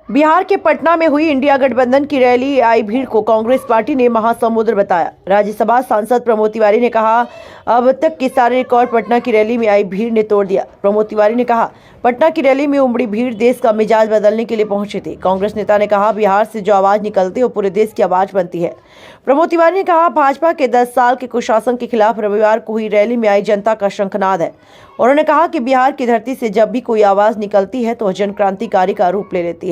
बिहार के पटना में हुई इंडिया गठबंधन की रैली आई भीड़ को कांग्रेस पार्टी ने महासमुद्र बताया। राज्यसभा सांसद प्रमोद तिवारी ने कहा, अब तक के सारे रिकॉर्ड पटना की रैली में आई भीड़ ने तोड़ दिया। प्रमोद तिवारी ने कहा, पटना की रैली में उमड़ी भीड़ देश का मिजाज बदलने के लिए पहुंची थी। कांग्रेस नेता ने कहा, बिहार से जो आवाज निकलती है वो पूरे देश की आवाज बनती है। प्रमोद तिवारी ने कहा, भाजपा के 10 साल के कुशासन के खिलाफ रविवार को हुई रैली में आई जनता का शंखनाद है। उन्होंने कहा कि बिहार की धरती से जब भी कोई आवाज निकलती है तो जन क्रांतिकारी का रूप ले लेती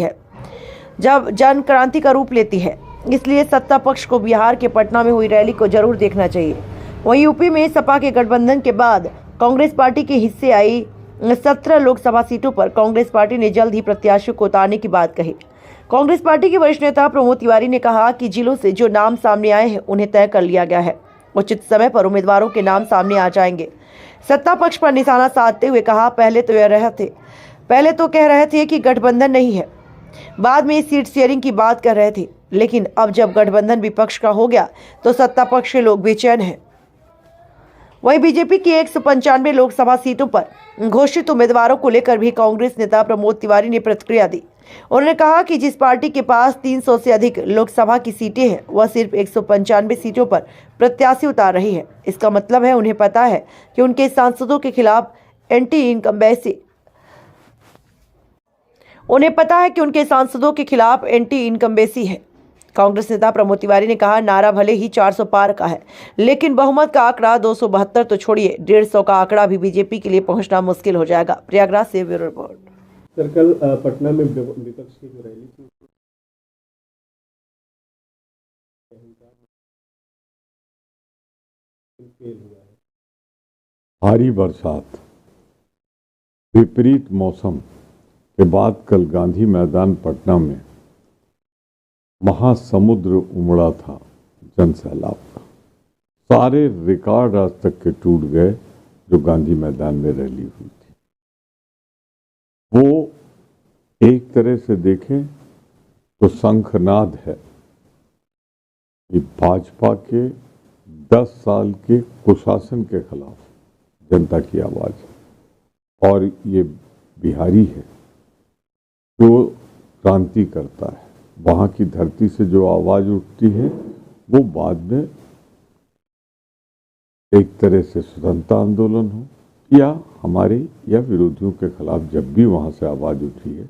है, इसलिए सत्ता पक्ष को बिहार के पटना में हुई रैली को जरूर देखना चाहिए। वहीं यूपी में सपा के गठबंधन के बाद कांग्रेस पार्टी के हिस्से आई 17 लोकसभा सीटों पर कांग्रेस पार्टी ने जल्द ही प्रत्याशियों को उतारने की बात कही। कांग्रेस पार्टी के वरिष्ठ नेता प्रमोद तिवारी ने कहा कि जिलों से जो नाम सामने आए हैं उन्हें तय कर लिया गया है, उचित समय पर उम्मीदवारों के नाम सामने आ जाएंगे। सत्ता पक्ष पर निशाना साधते हुए कहा, पहले तो कह रहे थे कि गठबंधन नहीं है, बाद में सीट शेयरिंग की बात कर रहे थे, लेकिन अब जब गठबंधन विपक्ष का हो गया तो सत्ता पक्ष के लोग बेचैन हैं। वहीं बीजेपी की 195 लोकसभा सीटों पर घोषित उम्मीदवारों को लेकर भी कांग्रेस नेता प्रमोद तिवारी ने प्रतिक्रिया दी। उन्होंने कहा कि जिस पार्टी के पास 300 से अधिक लोकसभा की सीटें हैं वह सिर्फ 195 सीटों पर प्रत्याशी उतार रही है। इसका मतलब है उन्हें पता है कि उनके सांसदों के खिलाफ एंटी इनकम्बेंसी है। कांग्रेस नेता प्रमोद तिवारी ने कहा, नारा भले ही 400 पार का है, लेकिन बहुमत का आंकड़ा 272 तो छोड़िए, 150 का आंकड़ा भी बीजेपी के लिए पहुंचना मुश्किल हो जाएगा। प्रयागराज से ब्यूरो रिपोर्ट। सर, कल पटना में विपक्ष की जो रैली थी भारी बरसात, विपरीत मौसम के बाद कल गांधी मैदान पटना में महासमुद्र उमड़ा था जन सैलाब का। सारे रिकॉर्ड आज तक के टूट गए जो गांधी मैदान में रैली हुई थी। वो एक तरह से देखें तो शंखनाद है कि भाजपा के 10 साल के कुशासन के खिलाफ जनता की आवाज, और ये बिहारी है जो क्रांति करता है। वहाँ की धरती से जो आवाज उठती है वो बाद में एक तरह से स्वतंत्रता आंदोलन हो या हमारे या विरोधियों के खिलाफ जब भी वहाँ से आवाज उठी है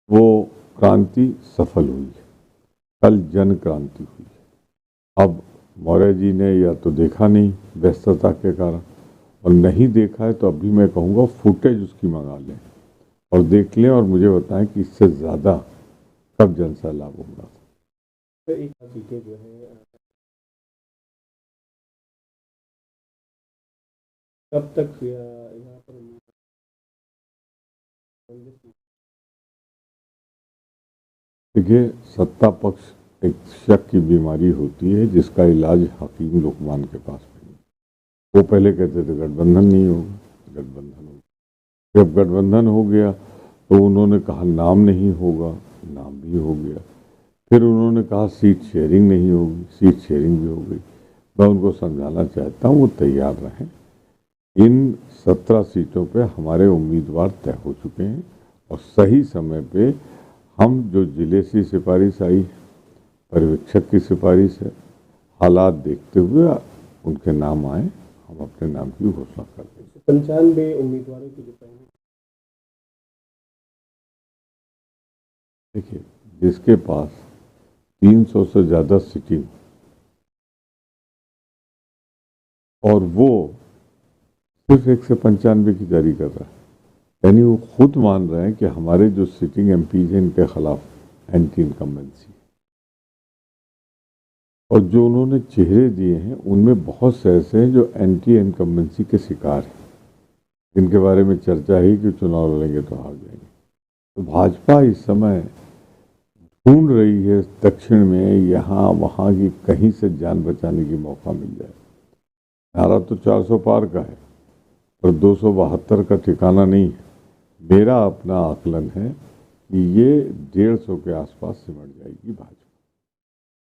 वो क्रांति सफल हुई है। कल जन क्रांति हुई है। अब मौर्य जी ने या तो देखा नहीं व्यस्तता के कारण, और नहीं देखा है तो अभी मैं कहूँगा फुटेज उसकी मंगा लें और देख लें और मुझे बताएं कि इससे ज़्यादा कब जन सैलाब उमड़ा था। एक सीटें जो है कब तक यहाँ पर देखिए, सत्ता पक्ष एक शक की बीमारी होती है जिसका इलाज हकीम लोकमान के पास नहीं। वो पहले कहते थे गठबंधन नहीं होगा, गठबंधन होगा। जब गठबंधन हो गया तो उन्होंने कहा नाम नहीं होगा, नाम भी हो गया। फिर उन्होंने कहा सीट शेयरिंग नहीं होगी, सीट शेयरिंग भी हो गई। मैं उनको समझाना चाहता हूँ वो तैयार रहें। इन 17 सीटों पे हमारे उम्मीदवार तय हो चुके हैं और सही समय पे हम जो जिले से सिफारिश आई, पर्यवेक्षक की सिफारिश है, हालात देखते हुए उनके नाम आए, हम अपने नाम की घोषणा कर देंगे। 95 उम्मीदवारों की जो पहले, देखिए, जिसके पास 300 से ज़्यादा सिटिंग और वो सिर्फ 195 की जारी कर रहा है, यानी वो खुद मान रहे हैं कि हमारे जो सिटिंग एमपीज हैं इनके खिलाफ एंटी इनकम्बेंसी, और जो उन्होंने चेहरे दिए हैं उनमें बहुत से ऐसे हैं जो एंटी इनकम्बेंसी के शिकार हैं, जिनके बारे में चर्चा है कि चुनाव लड़ेंगे तो हार जाएंगे। तो भाजपा इस समय ढूंढ रही है दक्षिण में यहाँ वहाँ की कहीं से जान बचाने की मौका मिल जाए। नारा तो 400 पार का है पर 272 का ठिकाना नहीं है। मेरा अपना आकलन है कि ये 150 के आसपास सिमट जाएगी भाजपा।